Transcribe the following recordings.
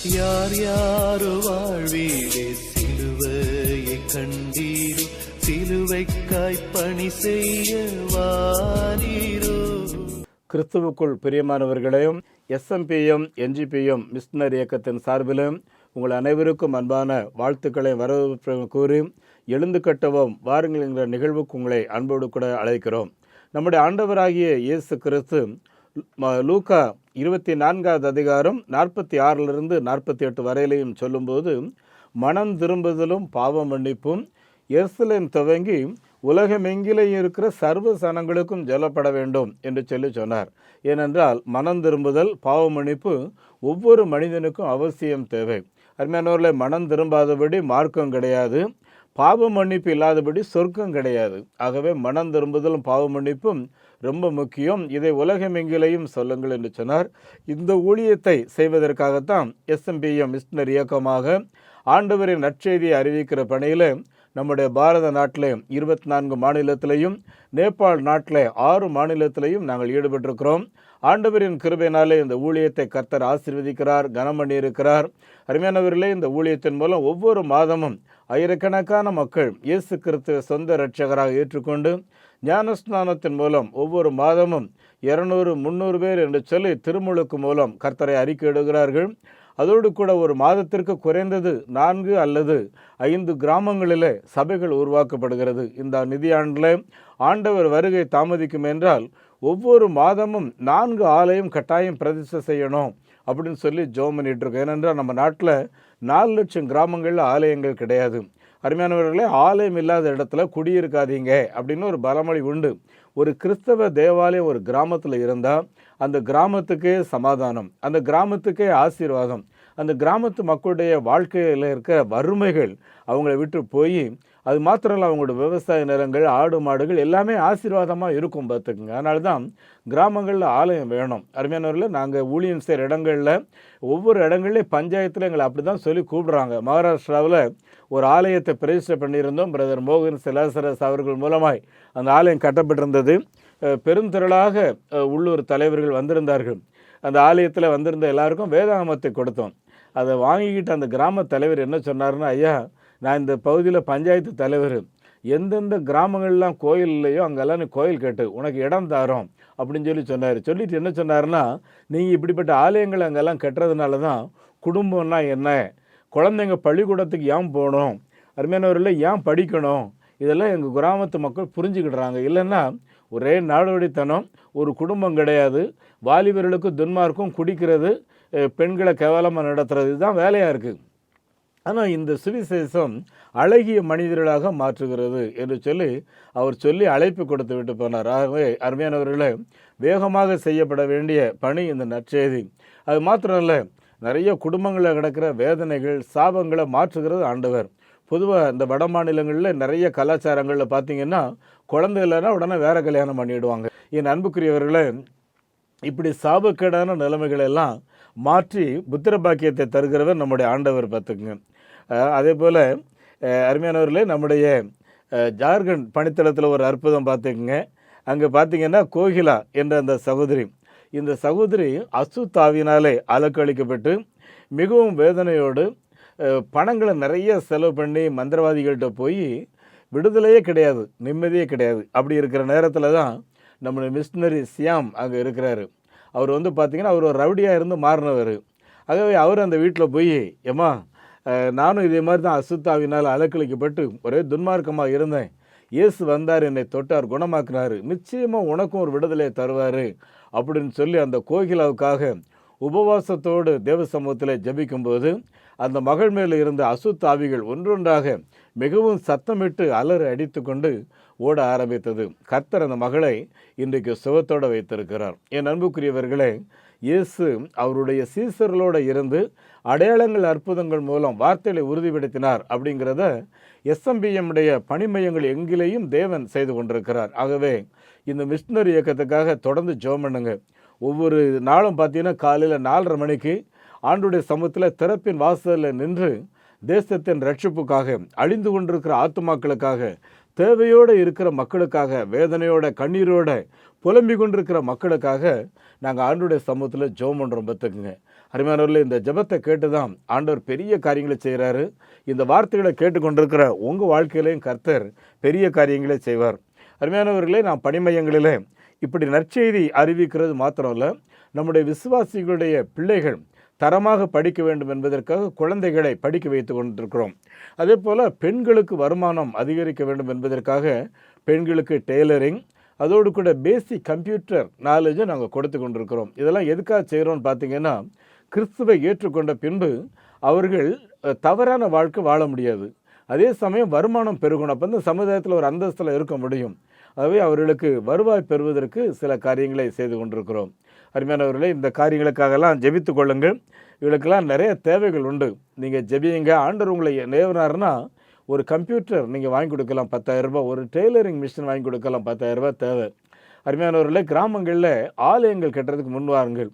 யார் யாரோ வாழ்வீரே சிலுவையை கண்டீரோ, சிலுவைக்காய் பணி செய்ய வாரீரோ. கிறிஸ்துவுக்குள் பிரியமானவர்களையும் எஸ்எம்பிஎம் என்ஜிபிஎம் மிஷனரி இயக்கத்தின் சார்பிலும் உங்கள் அனைவருக்கும் அன்பான வாழ்த்துக்களை வரவேற்பு கூறி எழுந்து கட்டவும் வாருங்கள் என்கிற நிகழ்வுக்கு உங்களை அன்போடு கூட அழைக்கிறோம். நம்முடைய ஆண்டவராகிய இயேசு கிறிஸ்து லூக்கா 24வது அதிகாரம் 46 48 வரையிலையும் சொல்லும்போது, மனம் திரும்புதலும் பாவ மன்னிப்பும் எருசலேம் துவங்கி உலகமெங்கிலேயும் இருக்கிற சர்வ சனங்களுக்கும் சொல்லப்பட வேண்டும் என்று சொன்னார். ஏனென்றால் மனம் திரும்புதல் பாவ மன்னிப்பு ஒவ்வொரு மனிதனுக்கும் அவசியம் தேவை. அருமையானவர்களே, மனம் திரும்பாதபடி மார்க்கம் கிடையாது, பாவ மன்னிப்பு இல்லாதபடி சொர்க்கம் கிடையாது. ஆகவே மனம் திரும்புதலும் பாவ மன்னிப்பும் ரொம்ப முக்கியம். இதை உலகமெங்கிலேயும் சொல்லுங்கள் என்று சொன்னார். இந்த ஊழியத்தை செய்வதற்காகத்தான் எஸ்எம்பிஎம் மிஷனரி இயக்கமாக ஆண்டவரின் நற்செய்தியை அறிவிக்கிற பணியில் நம்முடைய பாரத நாட்டில் 24 மாநிலத்திலையும் நேபாள் நாட்டில் 6 மாநிலத்திலையும் நாங்கள் ஈடுபட்டிருக்கிறோம். ஆண்டவரின் கிருபையினாலே இந்த ஊழியத்தை கர்த்தர் ஆசீர்வதிக்கிறார், கனம் பண்ணி இருக்கிறார். அருமையானவர்களே, இந்த ஊழியத்தின் மூலம் ஒவ்வொரு மாதமும் ஆயிரக்கணக்கான மக்கள் இயேசு கிறிஸ்துவை சொந்த இரட்சகராக ஏற்றுக்கொண்டு ஞானஸ்நானத்தின் மூலம் ஒவ்வொரு மாதமும் 200 300 பேர் என்று சொல்லி திருமுழுக்கு மூலம் கர்த்தரை அறிக்கையிடுகிறார்கள். அதோடு கூட ஒரு மாதத்திற்கு குறைந்தது 4 அல்லது 5 கிராமங்களில் சபைகள் உருவாக்கப்படுகிறது. இந்த நிதியாண்டில் ஆண்டவர் வருகை தாமதிக்கும் என்றால் ஒவ்வொரு மாதமும் 4 ஆலயம் கட்டாயம் பிரதிஷ்டை செய்யணும் அப்படின்னு சொல்லி ஜெபம் பண்ணிட்டு இருக்கோம். ஏனென்றால் நம்ம நாட்டில் 4 லட்சம் கிராமங்களில் ஆலயங்கள் கிடையாது. அருமையானவர்களே, ஆலயம் இல்லாத இடத்துல குடியிருக்காதீங்க அப்படின்னு ஒரு பழமொழி உண்டு. ஒரு கிறிஸ்தவ தேவாலயம் ஒரு கிராமத்தில் இருந்தால் அந்த கிராமத்துக்கே சமாதானம், அந்த கிராமத்துக்கே ஆசீர்வாதம், அந்த கிராமத்து மக்களுடைய வாழ்க்கையில் இருக்கிற வறுமைகள் அவங்கள விட்டு போய், அது மாத்திரம் இல்லை, அவங்களோட விவசாய நிலங்கள், ஆடு மாடுகள் எல்லாமே ஆசீர்வாதமாக இருக்கும் பார்த்துக்குங்க. அதனால தான் கிராமங்களில் ஆலயம் வேணும். அருமையானவர்கள், நாங்கள் ஊழியம் செய்கிற இடங்களில் ஒவ்வொரு இடங்கள்லேயும் பஞ்சாயத்தில் எங்களை அப்படி தான் சொல்லி கூப்பிடுறாங்க. மகாராஷ்டிராவில் ஒரு ஆலயத்தை பிரதிஷ்டை பண்ணியிருந்தோம். பிரதர் மோகன் சிலாசரஸ் அவர்கள் மூலமாய் அந்த ஆலயம் கட்டப்பட்டிருந்தது. பெருந்திரளாக உள்ளூர் தலைவர்கள் வந்திருந்தார்கள். அந்த ஆலயத்தில் வந்திருந்த எல்லாருக்கும் வேதாகமத்தை கொடுத்தோம். அதை வாங்கிக்கிட்டு அந்த கிராம தலைவர் என்ன சொன்னார்னா, ஐயா, நான் இந்த பகுதியில் பஞ்சாயத்து தலைவர், எந்தெந்த கிராமங்கள்லாம் கோயில் இல்லையோ அங்கெல்லாம் நீ கோயில் கேட்டு உனக்கு இடம் தாரோம் அப்படின்னு சொன்னார். சொல்லிட்டு என்ன சொன்னார்னா, நீங்கள் இப்படிப்பட்ட ஆலயங்கள் அங்கெல்லாம் கட்டுறதுனால தான் குடும்பம்னா என்ன, குழந்தைங்க பள்ளிக்கூடத்துக்கு ஏன் போகணும், அருமையானவர்கள் ஏன் படிக்கணும், இதெல்லாம் எங்கள் கிராமத்து மக்கள் புரிஞ்சுக்கிடுறாங்க. இல்லைன்னா ஒரே நாடோடித்தனம், ஒரு குடும்பம் கிடையாது, வாலிபர்களுக்கு துன்மார்க்கும், குடிக்கிறது, பெண்களை கேவலமாக நடத்துறது, இதுதான் வேலையாக இருக்குது. ஆனால் இந்த சுவிசேஷம் அழகிய மனிதர்களாக மாற்றுகிறது என்று அவர் சொல்லி அழைப்பு கொடுத்து விட்டு போனார். ஆகவே அருமையானவர்களே, வேகமாக செய்யப்பட வேண்டிய பணி இந்த நற்செய்தி. அது மாத்திரம் இல்லை, நிறைய குடும்பங்களில் கிடக்கிற வேதனைகள், சாபங்களை மாற்றுகிறது ஆண்டவர். பொதுவாக இந்த வட மாநிலங்களில் நிறைய கலாச்சாரங்களில் பார்த்திங்கன்னா, குழந்தை இல்லைன்னா உடனே வேறு கல்யாணம் பண்ணிவிடுவாங்க. என் அன்புக்குரியவர்களே, இப்படி சாபக்கேடான நிலைமைகளை எல்லாம் மாற்றி புத்திர பாக்கியத்தை தருகிறவர் நம்முடைய ஆண்டவர் பார்த்துக்குங்க. அதே போல் அருமையானவர்களே, நம்முடைய ஜார்க்கண்ட் பணித்தளத்தில் ஒரு அற்புதம் பார்த்துக்குங்க. அங்கே பார்த்திங்கன்னா கோகிலா என்ற அந்த சகோதரி, இந்த சகோதரி அசுத்தாவினாலே அலக்களிக்கப்பட்டு மிகவும் வேதனையோடு பணங்களை நிறைய செலவு பண்ணி மந்திரவாதிகள்கிட்ட போய் விடுதலையே கிடையாது, நிம்மதியே கிடையாது. அப்படி இருக்கிற நேரத்தில் தான் நம்முடைய மிஷனரி சியாம் அங்கே இருக்கிறாரு. அவர் பார்த்திங்கன்னா அவர் ஒரு ரவுடியாக இருந்து மாறினவர். ஆகவே அவர் அந்த வீட்டில் போய், ஏம்மா, நானும் இதே மாதிரி தான் அசுத்தாவினால் அலக்களிக்கப்பட்டு ஒரே துன்மார்க்கமாக இருந்தேன், இயேசு வந்தார், என்னை தொட்டார், குணமாக்குனார், நிச்சயமாக உனக்கும் ஒரு விடுதலையை தருவார் அப்படின்னு சொல்லி அந்த கோகிலாவுக்காக உபவாசத்தோடு தேவ சமூகத்தில் ஜபிக்கும்போது அந்த மகள் மேலே இருந்த அசுத்தாவிகள் ஒன்றொன்றாக மிகவும் சத்தமிட்டு அலறி அடித்து கொண்டு ஓட ஆரம்பித்தது. கர்த்தர் அந்த மகளை இன்றைக்கு சுகத்தோடு வைத்திருக்கிறார். என் அன்புக்குரியவர்களே, இயேசு அவருடைய சீசர்களோடு இருந்து அடையாளங்கள், அற்புதங்கள் மூலம் வார்த்தைகளை உறுதிப்படுத்தினார். அப்படிங்கிறத எஸ்எம்பிஎம்முடைய பணிமையங்கள் எங்கிலேயும் தேவன் செய்து கொண்டிருக்கிறார். ஆகவே இந்த மிஷனரி இயக்கத்துக்காக தொடர்ந்து ஜெபம் பண்ணுங்க. ஒவ்வொரு நாளும் பார்த்தீங்கன்னா காலையில் 4:30 மணிக்கு ஆண்டுடைய சமூகத்தில் திறப்பின் வாசலில் நின்று தேசத்தின் ரட்சிப்புக்காக, அழிந்து கொண்டிருக்கிற ஆத்துமாக்களுக்காக, தேவையோடு இருக்கிற மக்களுக்காக, வேதனையோட கண்ணீரோட புலம்பிக் கொண்டிருக்கிற மக்களுக்காக நாங்கள் ஆண்டுடைய சமூகத்தில் ஜெபம் பண்ணுறோம். பார்த்துக்குங்க. அருமையானவர்களே, இந்த ஜெபத்தை கேட்டு தான் ஆண்டவர் பெரிய காரியங்களை செய்கிறாரு. இந்த வார்த்தைகளை கேட்டுக்கொண்டிருக்கிற உங்கள் வாழ்க்கையிலையும் கர்த்தர் பெரிய காரியங்களை செய்வார். அருமையானவர்களே, நாம் பணிமையங்களிலே இப்படி நற்செய்தி அறிவிக்கிறது மாத்திரம் இல்லை, நம்முடைய விசுவாசிகளுடைய பிள்ளைகள் தரமாக படிக்க வேண்டும் என்பதற்காக குழந்தைகளை படிக்க வைத்து கொண்டிருக்கிறோம். அதே போல் பெண்களுக்கு வருமானம் அதிகரிக்க வேண்டும் என்பதற்காக பெண்களுக்கு டெய்லரிங், அதோடு கூட பேசிக் கம்ப்யூட்டர் நாலேஜை நாங்கள் கொடுத்து கொண்டிருக்கிறோம். இதெல்லாம் எதுக்காக செய்கிறோன்னு பார்த்தீங்கன்னா, கிறிஸ்துவை ஏற்றுக்கொண்ட பின்பு அவர்கள் தவறான வாழ்க்கை வாழ முடியாது. அதே சமயம் வருமானம் பெருகணும். அப்போ இந்த சமுதாயத்தில் ஒரு அந்தஸ்தில் இருக்க முடியும். ஆகவே அவர்களுக்கு வருவாய் பெறுவதற்கு சில காரியங்களை செய்து கொண்டிருக்கிறோம். அருமையானவர்களே, இந்த காரியங்களுக்காகலாம் ஜெபித்து கொள்ளுங்கள். இவளுக்கெல்லாம் நிறைய தேவைகள் உண்டு. நீங்கள் ஜெபியுங்க. ஆண்டவர் உங்களை நேவனார்னா ஒரு கம்ப்யூட்டர் நீங்கள் வாங்கி கொடுக்கலாம் 10,000 ரூபாய், ஒரு டெய்லரிங் மிஷின் வாங்கி கொடுக்கலாம் 10,000 ரூபாய் தேவை. அருமையானவர்களே, கிராமங்களில் ஆலயங்கள் கட்டுறதுக்கு முன் வாருங்கள்.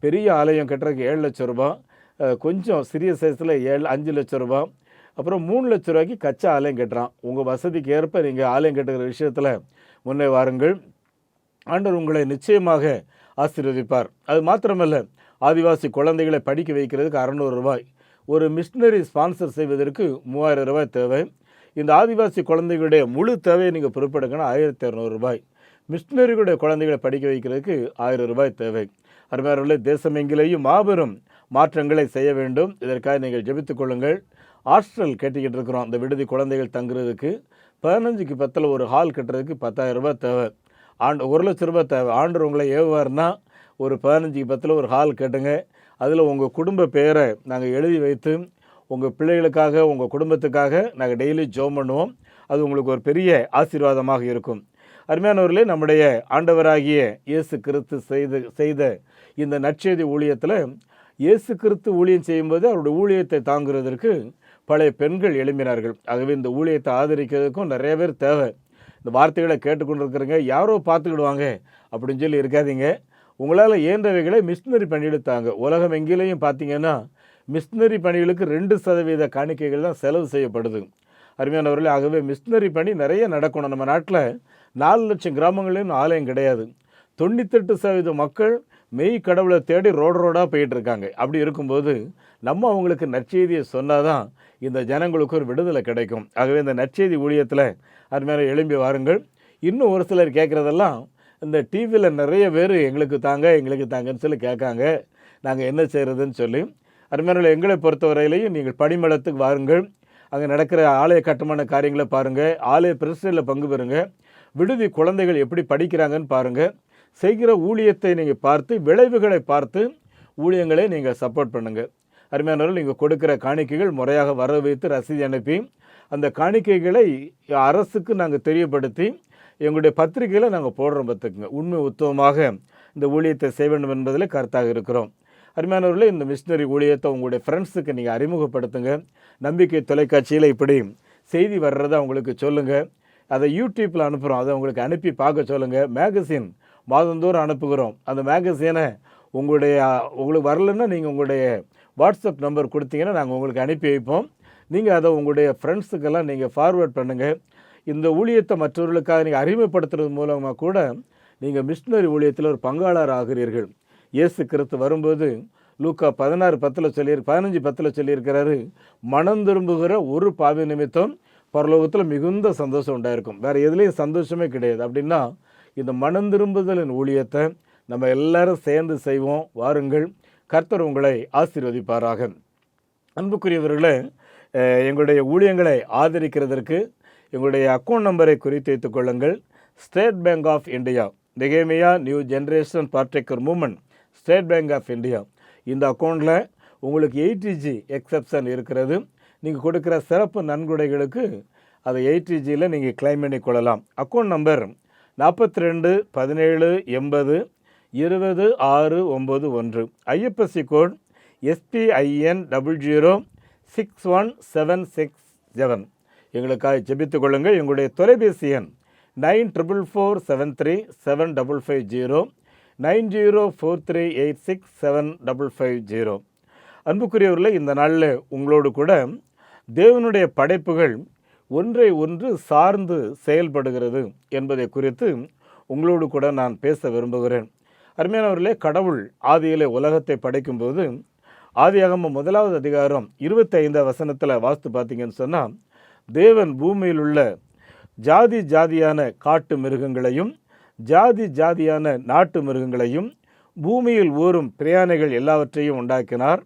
பெரிய ஆலயம் கட்டுறதுக்கு 7 லட்சம் ரூபாய், கொஞ்சம் சிறிய சைஸில் 5 லட்சம் ரூபாய், அப்புறம் 3 லட்ச ரூபாய்க்கு கச்சா ஆலயம் கட்டுறான். உங்கள் வசதிக்கு ஏற்ப நீங்கள் ஆலயம் கட்டுகிற விஷயத்தில் முன்னே வாருங்கள். ஆண்டவர் உங்களை நிச்சயமாக ஆசீர்வதிப்பார். அது மாத்திரமல்ல, ஆதிவாசி குழந்தைகளை படிக்க வைக்கிறதுக்கு 600 ரூபாய், ஒரு மிஷினரி ஸ்பான்சர் செய்வதற்கு 3000 ரூபாய் தேவை. இந்த ஆதிவாசி குழந்தைகளுடைய முழு தேவையை நீங்கள் பொறுப்பெடுக்கணும் 1200 ரூபாய். மிஷினரிகளுடைய குழந்தைகளை படிக்க வைக்கிறதுக்கு 1000 ரூபாய் தேவை. அருமையானவர்களே, தேசமெங்கிலேயும் மாபெரும் மாற்றங்களை செய்ய வேண்டும். இதற்காக நீங்கள் ஜெபித்துக் கொள்ளுங்கள். ஹாஸ்டல் கட்டிக்கிட்டு இருக்கிறோம். அந்த விடுதி குழந்தைகள் தங்குறதுக்கு 15க்கு 10 ஒரு ஹால் கட்டுறதுக்கு 10,000 ரூபாய் தேவை. 1 லட்ச ரூபாய் தேவை. ஆண்டவர் உங்களை ஏவுவார்னா ஒரு 15க்கு 10 ஒரு ஹால் கட்டுங்க. அதில் உங்கள் குடும்ப பெயரை நாங்கள் எழுதி வைத்து உங்கள் பிள்ளைகளுக்காக உங்கள் குடும்பத்துக்காக நாங்கள் டெய்லி ஜெபம் பண்ணுவோம். அது உங்களுக்கு ஒரு பெரிய ஆசீர்வாதமாக இருக்கும். அருமையானவர்களே, நம்முடைய ஆண்டவராகிய இயேசு கிறிஸ்து செய்த இந்த நற்செய்தி ஊழியத்தில் இயேசு கிறிஸ்து ஊழியம் செய்யும்போது அவருடைய ஊழியத்தை தாங்குவதற்கு பழைய பெண்கள் எழும்பினார்கள். ஆகவே இந்த ஊழியத்தை ஆதரிக்கிறதுக்கும் நிறைய பேர் தேவை. இந்த வார்த்தைகளை கேட்டுக்கொண்டிருக்கிறங்க, யாரோ பார்த்துக்கிடுவாங்க அப்படின்னு சொல்லி இருக்காதீங்க. உங்களால் இயன்றவைகளை மிஷினரி பணியெடுத்தாங்க. உலகம் எங்கேயும் பார்த்தீங்கன்னா மிஷினரி பணிகளுக்கு 2% காணிக்கைகள் தான் செலவு செய்யப்படுது. அருமையானவர்களே, ஆகவே மிஷினரி பணி நிறைய நடக்கணும். நம்ம நாட்டில் 4 லட்சம் கிராமங்களையும் ஆலயம் கிடையாது. 98% மக்கள் மெய் கடவுளை தேடி ரோடாக போயிட்டு இருக்காங்க. அப்படி இருக்கும்போது நம்ம அவங்களுக்கு நற்செய்தியை சொன்னால் தான் இந்த ஜனங்களுக்கு ஒரு விடுதலை கிடைக்கும். ஆகவே இந்த நற்செய்தி ஊழியத்தில் அருமையான எழும்பி வாருங்கள். இன்னும் ஒரு சிலர் கேட்குறதெல்லாம், இந்த டிவியில் நிறைய பேர் எங்களுக்கு தாங்கன்னு சொல்லி கேட்காங்க, நாங்கள் என்ன செய்கிறதுன்னு சொல்லி. அருமையான எங்களை பொறுத்தவரையிலையும் நீங்கள் படிமளத்துக்கு வாருங்கள். அங்கே நடக்கிற ஆலய கட்டுமான காரியங்களை பாருங்கள். ஆலய பிரசிடத்தில் பங்கு பெறுங்க. விடுதி குழந்தைகள் எப்படி படிக்கிறாங்கன்னு பாருங்கள். செய்கிற ஊழியத்தை நீங்கள் பார்த்து விளைவுகளை பார்த்து ஊழியங்களை நீங்கள் சப்போர்ட் பண்ணுங்கள். அருமையானவர்கள், நீங்கள் கொடுக்குற காணிக்கைகள் முறையாக வர வைத்து ரசீது அனுப்பி அந்த காணிக்கைகளை அரசுக்கு நாங்கள் தெரியப்படுத்தி எங்களுடைய பத்திரிகையில் நாங்கள் போடுறோம். பார்த்துக்குங்க, உண்மை உத்தமமாக இந்த ஊழியத்தை செய்ய வேண்டும் என்பதில் கருத்தாக இருக்கிறோம். அருமையானவர்களே, இந்த மிஷினரி ஊழியத்தை உங்களுடைய ஃப்ரெண்ட்ஸுக்கு நீங்கள் அறிமுகப்படுத்துங்க. நம்பிக்கை தொலைக்காட்சியில் இப்படி செய்தி வர்றதை அவங்களுக்கு சொல்லுங்கள். அதை யூடியூப்பில் அனுப்புகிறோம், அதை உங்களுக்கு அனுப்பி பார்க்க சொல்லுங்கள். மேகசின் மாதந்தோறும் அனுப்புகிறோம். அந்த மேகசினை உங்களுக்கு வரலன்னா நீங்கள் உங்களுடைய வாட்ஸ்அப் நம்பர் கொடுத்தீங்கன்னா நாங்கள் உங்களுக்கு அனுப்பி வைப்போம். நீங்கள் அதை உங்களுடைய ஃப்ரெண்ட்ஸுக்கெல்லாம் நீங்கள் ஃபார்வேர்ட் பண்ணுங்கள். இந்த ஊழியத்தை மற்றவர்களுக்காக நீங்கள் அறிமுகப்படுத்துறது மூலமாக கூட நீங்கள் மிஷினரி ஊழியத்தில் ஒரு பங்காளர் ஆகிறீர்கள். இயேசு கிறிஸ்து வரும்போது லூக்கா 15:10 சொல்லியிருக்கிறாரு, மனம் திரும்புகிற ஒரு பாவி நிமித்தம் பரலோகத்தில் மிகுந்த சந்தோஷம் உண்டாயிருக்கும். வேறு எதுலேயும் சந்தோஷமே கிடையாது. அப்படின்னா இந்த மனம் திரும்புதலின் ஊழியத்தை நம்ம எல்லாரும் சேர்ந்து செய்வோம். வாருங்கள், கர்த்தர் உங்களை ஆசீர்வதிப்பாராக. அன்புக்குரியவர்களே, எங்களுடைய ஊழியங்களை ஆதரிக்கிறதற்கு எங்களுடைய அக்கௌண்ட் நம்பரை குறித்து வைத்துக் கொள்ளுங்கள். ஸ்டேட் பேங்க் ஆஃப் இந்தியா, நெகேமியா new generation partaker movement, state bank of India. இந்த அக்கௌண்ட்டில் உங்களுக்கு 80G எக்ஸப்ஷன் இருக்கிறது. நீங்கள் கொடுக்குற சிறப்பு நன்கொடைகளுக்கு அதை 80Gயில் நீங்கள் கிளைம் பண்ணிக்கொள்ளலாம். Account number 42 17 80 20 691. IFSC code SPIN 00061767. எங்களுக்காக ஜெபித்துக் கொள்ளுங்கள். எங்களுடைய தொலைபேசி எண் 9447375550 9043867550. அன்புக்குரியவர்களே, இந்த நாளில் உங்களோடு கூட தேவனுடைய படைப்புகள் ஒன்றை ஒன்று சார்ந்து செயல்படுகிறது என்பதை குறித்து உங்களோடு கூட நான் பேச விரும்புகிறேன். அருமையானவர்களே, கடவுள் ஆதியிலே உலகத்தை படைக்கும்போது ஆதியாகமம் 1வது அதிகாரம் 25 வசனத்தில் வாஸ்து பார்த்தீங்கன்னு சொன்னால், தேவன் பூமியில் உள்ள ஜாதி ஜாதியான காட்டு மிருகங்களையும் ஜாதி ஜாதியான நாட்டு மிருகங்களையும் பூமியில் ஊறும் பிரயாணிகள் எல்லாவற்றையும் உண்டாக்கினார்.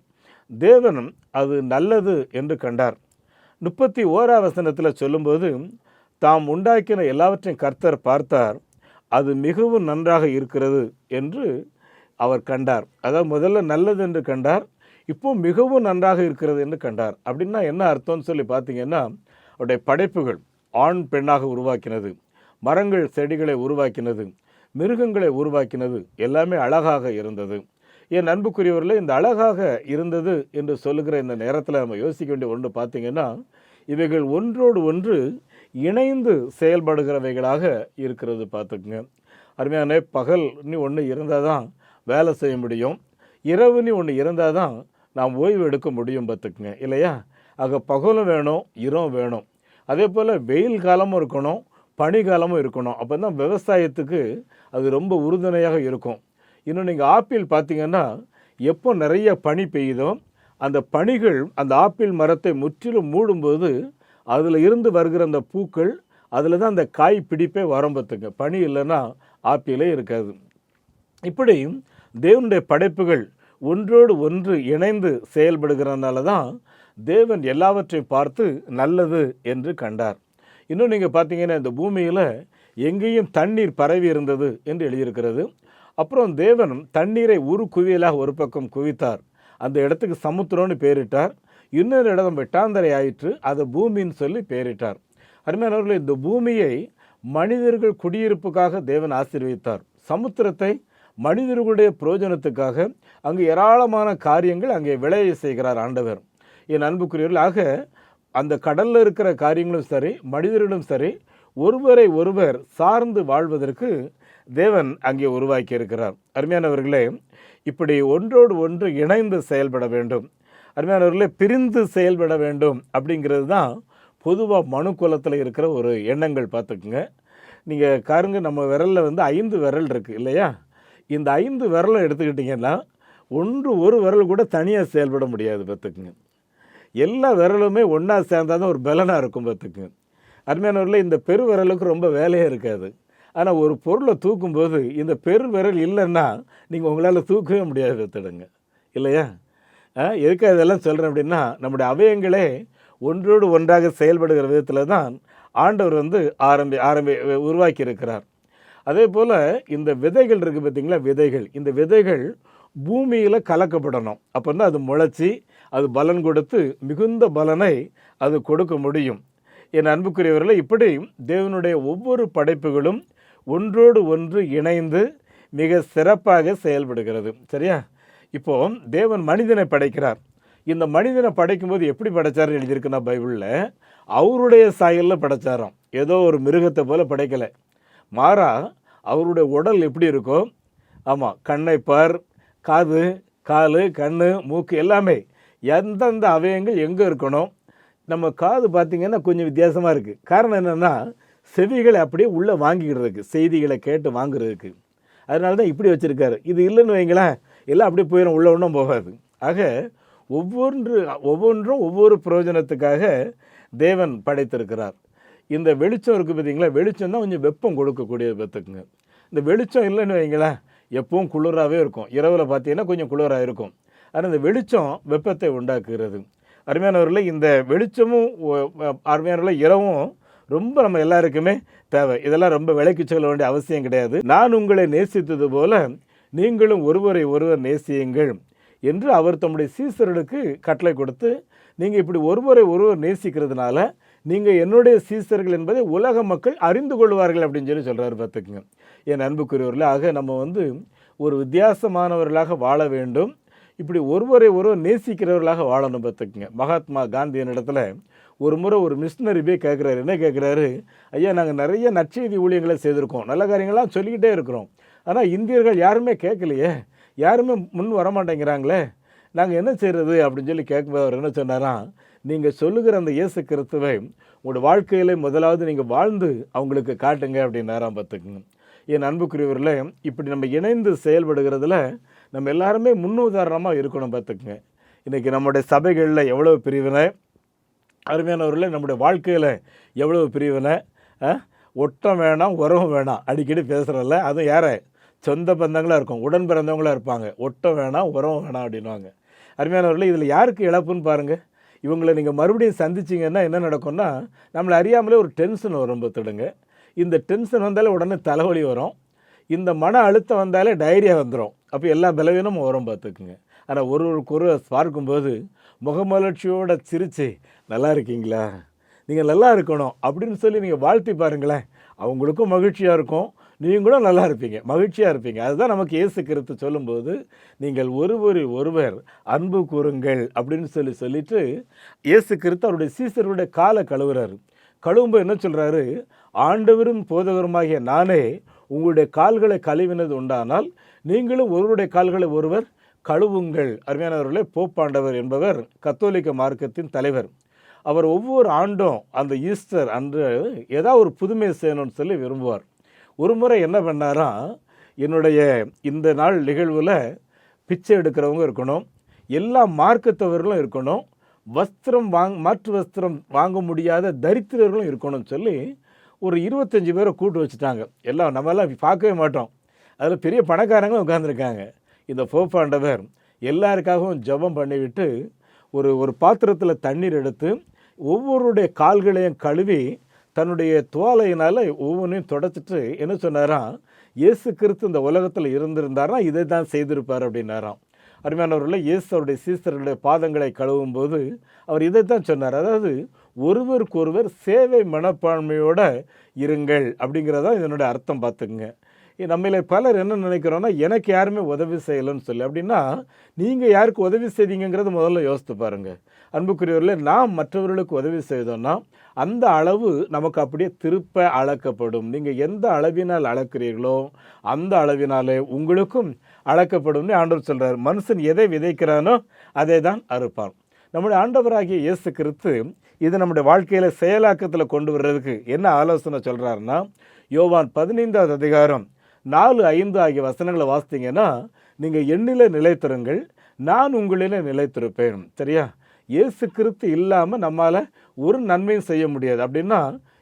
தேவனும் அது நல்லது என்று கண்டார். 31 வசனத்தில் சொல்லும்போது, தாம் உண்டாக்கின எல்லாவற்றையும் கர்த்தர் பார்த்தார், அது மிகவும் நன்றாக இருக்கிறது என்று அவர் கண்டார். அதாவது முதல்ல நல்லது என்று கண்டார், இப்போ மிகவும் நன்றாக இருக்கிறது என்று கண்டார். அப்படின்னா என்ன அர்த்தம்னு சொல்லி பார்த்தீங்கன்னா, அவருடைய படைப்புகள் ஆண் பெண்ணாக உருவாக்கினது, மரங்கள் செடிகளை உருவாக்கினது, மிருகங்களை உருவாக்கினது, எல்லாமே அழகாக இருந்தது. என் அன்புக்குரியவர்களே, இந்த அழகாக இருந்தது என்று சொல்லுகிற இந்த நேரத்தில் நம்ம யோசிக்க வேண்டிய ஒன்று பார்த்தீங்கன்னா, இவைகள் ஒன்றோடு ஒன்று இணைந்து செயல்படுகிறவைகளாக இருக்கிறது. பார்த்துக்குங்க, அருமையான பகல்னு ஒன்று இருந்தால் தான் வேலை செய்ய முடியும், இரவுன்னு ஒன்று இருந்தால் தான் நாம் ஓய்வு எடுக்க முடியும். பார்த்துக்குங்க இல்லையா? ஆக பகலும் வேணும், இரவும் வேணும். அதே போல் வெயில் காலமும் இருக்கணும், பனி காலமும் இருக்கணும். அப்போ தான் விவசாயத்துக்கு அது ரொம்ப உறுதுணையாக இருக்கும். இன்னும் நீங்கள் ஆப்பிள் பார்த்தீங்கன்னா, எப்போ நிறைய பனி பெய்யுதோ அந்த பனிகள் அந்த ஆப்பிள் மரத்தை முற்றிலும் மூடும்போது அதில் இருந்து வருகிற அந்த பூக்கள், அதில் தான் அந்த காய் பிடிப்பே வரம்பத்துங்க. பனி இல்லைன்னா ஆப்பிளே இருக்காது. இப்படி தேவனுடைய படைப்புகள் ஒன்றோடு ஒன்று இணைந்து செயல்படுகிறதுனால தான் தேவன் எல்லாவற்றையும் பார்த்து நல்லது என்று கண்டார். இன்னும் நீங்கள் பார்த்தீங்கன்னா, இந்த பூமியில் எங்கேயும் தண்ணீர் பரவி இருந்தது என்று எழுதியிருக்கிறது. அப்புறம் தேவன் தண்ணீரை ஒரு குவியலாக ஒரு பக்கம் குவித்தார். அந்த இடத்துக்கு சமுத்திரம்னு பேரிட்டார். இன்னொரு இடம் வெட்டாந்தரை ஆயிற்று, அதை பூமின்னு சொல்லி பேரிட்டார். அருமையானவர்களே, இந்த பூமியை மனிதர்கள் குடியிருப்புக்காக தேவன் ஆசீர்வதித்தார். சமுத்திரத்தை மனிதர்களுடைய பிரயோஜனத்துக்காக அங்கு ஏராளமான காரியங்கள் அங்கே விளைய செய்கிறார் ஆண்டவர். என் அன்புக்குரியவர்கள், ஆக அந்த கடலில் இருக்கிற காரியங்களும் சரி, மனிதர்களும் சரி, ஒருவரை ஒருவர் சார்ந்து வாழ்வதற்கு தேவன் அங்கே உருவாக்கி இருக்கிறார். அருமையானவர்களே, இப்படி ஒன்றோடு ஒன்று இணைந்து செயல்பட வேண்டும். அருமையானவர்களே, பிரிந்து செயல்பட வேண்டும் அப்படிங்கிறது தான் பொதுவாக மனு குலத்தில் இருக்கிற ஒரு எண்ணங்கள். பார்த்துக்குங்க, நீங்கள் காருங்க, நம்ம விரலில் 5 விரல் இருக்குது இல்லையா? இந்த 5 விரலை எடுத்துக்கிட்டிங்கன்னா ஒரு விரல் கூட தனியாக செயல்பட முடியாது. பார்த்துக்குங்க, எல்லா விரலுமே ஒன்றா சேர்ந்தால் தான் ஒரு பலனாக இருக்கும். பார்த்துக்குங்க அருமையானவர்களே, இந்த பெரு விரலுக்கு ரொம்ப வேலையே இருக்காது. ஆனால் ஒரு பொருளை தூக்கும்போது இந்த பெரு விரல் இல்லைன்னா நீங்கள் உங்களால் தூக்கவே முடியாது. பார்த்துடுங்க இல்லையா? எதுக்காக இதெல்லாம் சொல்கிறேன் அப்படின்னா, நம்முடைய அவயங்களே ஒன்றோடு ஒன்றாக செயல்படுகிற விதத்தில் தான் ஆண்டவர் உருவாக்கி இருக்கிறார். அதே போல் இந்த விதைகள் இருக்குது பார்த்தீங்களா, விதைகள், இந்த விதைகள் பூமியில் கலக்கப்படணும். அப்போ தான் அது முளைச்சி அது பலன் கொடுத்து மிகுந்த பலனை அது கொடுக்க முடியும். என் அன்புக்குரியவர்களை, இப்படி தேவனுடைய ஒவ்வொரு படைப்புகளும் ஒன்றோடு ஒன்று இணைந்து மிக சிறப்பாக செயல்படுகிறது. சரியா? இப்போது தேவன் மனிதனை படைக்கிறார். இந்த மனிதனை படைக்கும்போது எப்படி படைச்சார்னு எழுதியிருக்குன்னா பைபிளில், அவருடைய சாயலில் படைச்சாராம். ஏதோ ஒரு மிருகத்தை போல் படைக்கலை. மாறா அவருடைய உடல் எப்படி இருக்கோ, ஆமாம், கண்ணை பார், காது, கால், கண், மூக்கு எல்லாமே எந்தெந்த அவயங்கள் எங்கே இருக்கணும். நம்ம காது பார்த்திங்கன்னா கொஞ்சம் வித்தியாசமாக இருக்குது. காரணம் என்னென்னா, செவிகளை அப்படியே உள்ளே வாங்கிக்கிறதுக்கு, செய்திகளை கேட்டு வாங்குறதுக்கு. அதனால தான் இப்படி வச்சுருக்காரு. இது இல்லைன்னு வைங்களேன், எல்லாம் அப்படியே போயிடும், உள்ள ஒன்றும் போகாது. ஆக ஒவ்வொன்றும் ஒவ்வொரு பிரயோஜனத்துக்காக தேவன் படைத்திருக்கிறார். இந்த வெளிச்சம் இருக்குது பார்த்தீங்களா, வெளிச்சம் தான் கொஞ்சம் வெப்பம் கொடுக்கக்கூடியது. பார்த்துக்குங்க, இந்த வெளிச்சம் இல்லைன்னு வைங்களேன், எப்பவும் குளிராகவே இருக்கும். இரவில் பார்த்தீங்கன்னா கொஞ்சம் குளிராக இருக்கும். ஆனால் இந்த வெளிச்சம் வெப்பத்தை உண்டாக்குகிறது. அருமையானவர்களே, இந்த வெளிச்சமும் அருமையானவர்களே, இரவும் ரொம்ப நம்ம எல்லாருக்குமே தேவை. இதெல்லாம் ரொம்ப விலைக்கு சொல்ல வேண்டிய அவசியம் கிடையாது. நான் உங்களை நேசித்தது போல நீங்களும் ஒருவரை ஒருவர் நேசியுங்கள் என்று அவர் தம்முடைய சீசர்களுக்கு கட்டளை கொடுத்து, நீங்கள் இப்படி ஒருவரை ஒருவர் நேசிக்கிறதுனால நீங்கள் என்னுடைய சீசர்கள் என்பதை உலக மக்கள் அறிந்து கொள்வார்கள் அப்படின்னு சொல்லி சொல்கிறாரு. பார்த்துக்குங்க என் அன்புக்குரியவர்களே, ஆக நம்ம ஒரு வித்தியாசமானவர்களாக வாழ வேண்டும். இப்படி ஒருவரை ஒருவர் நேசிக்கிறவர்களாக வாழணும். பார்த்துக்குங்க, மகாத்மா காந்தியின் இடத்துல ஒரு முறை ஒரு மிஷினரி போய் கேட்குறாரு. என்ன கேட்குறாரு? ஐயா, நாங்கள் நிறைய நற்செய்தி ஊழியங்களை செய்திருக்கோம், நல்ல காரியங்கள்லாம் சொல்லிக்கிட்டே இருக்கிறோம், ஆனால் இந்தியர்கள் யாருமே கேட்கலையே, யாருமே முன் வரமாட்டேங்கிறாங்களே, நாங்கள் என்ன செய்கிறது அப்படின்னு சொல்லி கேட்கும்போது அவர் என்ன சொன்னாராம், நீங்கள் சொல்லுகிற அந்த இயேசு கிறிஸ்துவை உங்களோட வாழ்க்கையிலே முதலாவது நீங்கள் வாழ்ந்து அவங்களுக்கு காட்டுங்க அப்படின்னாராம். பார்த்துக்குங்க என் அன்புக்குரியவர்களே, இப்படி நம்ம இணைந்து செயல்படுகிறதுல நம்ம எல்லாருமே முன்னுதாரணமாக இருக்கணும். பார்த்துக்குங்க, இன்றைக்கி நம்முடைய சபைகளில் எவ்வளோ பிரிவினை, அருமையானவர்களே நம்முடைய வாழ்க்கையில் எவ்வளோ பிரிவினை. ஒட்டம் வேணாம், உறவும் வேணாம், அடிக்கடி பேசுகிறல்ல. அதுவும் யாரை? சொந்த பந்தங்களாக இருக்கும், உடன் பிறந்தவங்களாக இருப்பாங்க. ஒட்டம் வேணாம், உறவும் வேணாம் அப்படின்வாங்க. அருமையானவர்களே, இதில் யாருக்கு இழப்புன்னு பாருங்கள். இவங்களை நீங்கள் மறுபடியும் சந்திச்சிங்கன்னா என்ன நடக்கும்னா, நம்மளை அறியாமலே ஒரு டென்ஷன் வரும் பார்த்துடுங்க. இந்த டென்ஷன் வந்தாலே உடனே தலைவலி வரும். இந்த மன அழுத்தம் வந்தாலே டைரியா வந்துடும். அப்போ எல்லா பலவீனமும் வரும் பார்த்துக்குங்க. ஆனால் ஒருவருக்கு பார்க்கும்போது முகமலர்ச்சியோட சிரித்து நல்லா இருக்கீங்களா, நீங்கள் நல்லா இருக்கணும் அப்படின்னு சொல்லி நீங்கள் வாழ்த்தி பாருங்களேன். அவங்களுக்கும் மகிழ்ச்சியாக இருக்கும், நீங்களும் நல்லா இருப்பீங்க, மகிழ்ச்சியாக இருப்பீங்க. அதுதான் நமக்கு இயேசு கிறிஸ்து சொல்லும்போது, நீங்கள் ஒருவர் அன்பு கூறுங்கள் அப்படின்னு சொல்லிட்டு இயேசு கிறிஸ்து அவருடைய சீசருடைய காலை கழுவுறாரு. கழுவும்போது என்ன சொல்கிறாரு? ஆண்டவரும் போதகருமாகிய நானே உங்களுடைய கால்களை கழுவினது உண்டானால் நீங்களும் ஒருவருடைய கால்களை ஒருவர் கழுவுங்கள். அருமையானவர்களே, போப்பாண்டவர் என்பவர் கத்தோலிக்க மார்க்கத்தின் தலைவர். அவர் ஒவ்வொரு ஆண்டும் அந்த ஈஸ்டர் அன்று ஏதாவது ஒரு புதுமை செய்யணும்னு சொல்லி விரும்புவார். ஒரு முறை என்ன பண்ணாராம், என்னுடைய இந்த நாள் நிகழ்வில் பிச்சை எடுக்கிறவங்க இருக்கணும், எல்லா மார்க்கத்தவர்களும் இருக்கணும், மாற்று வஸ்திரம் வாங்க முடியாத தரித்திரர்களும் இருக்கணும்னு சொல்லி ஒரு 25 பேரை கூட்டு வச்சுட்டாங்க. எல்லாம் நம்மெல்லாம் பார்க்கவே மாட்டோம், அதில் பெரிய பணக்காரங்களும் உட்காந்துருக்காங்க. இந்த போப்பாண்டவர் எல்லாருக்காகவும் ஜெபம் பண்ணிவிட்டு ஒரு பாத்திரத்தில் தண்ணீர் எடுத்து ஒவ்வொருடைய கால்களையும் கழுவி தன்னுடைய துவாலையினால் ஒவ்வொன்றையும் தொடச்சிட்டு என்ன சொன்னாராம், இயேசு கிறிஸ்து இந்த உலகத்தில் இருந்திருந்தாரா இதை தான் செய்திருப்பார் அப்படின்னாராம். அருமையானவர்களே, இயேசு அவருடைய சீசர்களுடைய பாதங்களை கழுவும் போது அவர் இதைத்தான் சொன்னார். அதாவது ஒருவருக்கொருவர் சேவை மனப்பான்மையோட இருங்கள் அப்படிங்கிறதா இதனுடைய அர்த்தம். பார்த்துக்குங்க. நம்மள பலர் என்ன நினைக்கிறோன்னா, எனக்கு யாருமே உதவி செய்யலைன்னு சொல்லி. அப்படின்னா நீங்கள் யாருக்கு உதவி செய்தீங்கிறது முதல்ல யோசித்து பாருங்கள். அன்புக்குரியவர்களே, நாம் மற்றவர்களுக்கு உதவி செய்தோன்னா அந்த அளவு நமக்கு அப்படியே திருப்ப அளக்கப்படும். நீங்கள் எந்த அளவினால் அளக்கிறீர்களோ அந்த அளவினாலே உங்களுக்கும் அளக்கப்படும்னு ஆண்டவர் சொல்கிறார். மனுஷன் எதை விதைக்கிறானோ அதை தான் அறுப்பான். நம்முடைய ஆண்டவராகிய இயேசு கிறிஸ்து இது நம்முடைய வாழ்க்கையில் செயலாக்கத்தில் கொண்டு வர்றதுக்கு என்ன ஆலோசனை சொல்கிறாருன்னா, யோவான் 15வது அதிகாரம் 4, 5 ஆகிய வசனங்களை வாசித்தீங்கன்னா, நீங்கள் என்னிலே நிலைத்திருங்கள், நான் உங்களிலே நிலைத்திருப்பேன். சரியா? இயேசு கிறிஸ்து இல்லாமல் நம்மால் ஒரு நன்மையும் செய்ய முடியாது. அப்படின்னா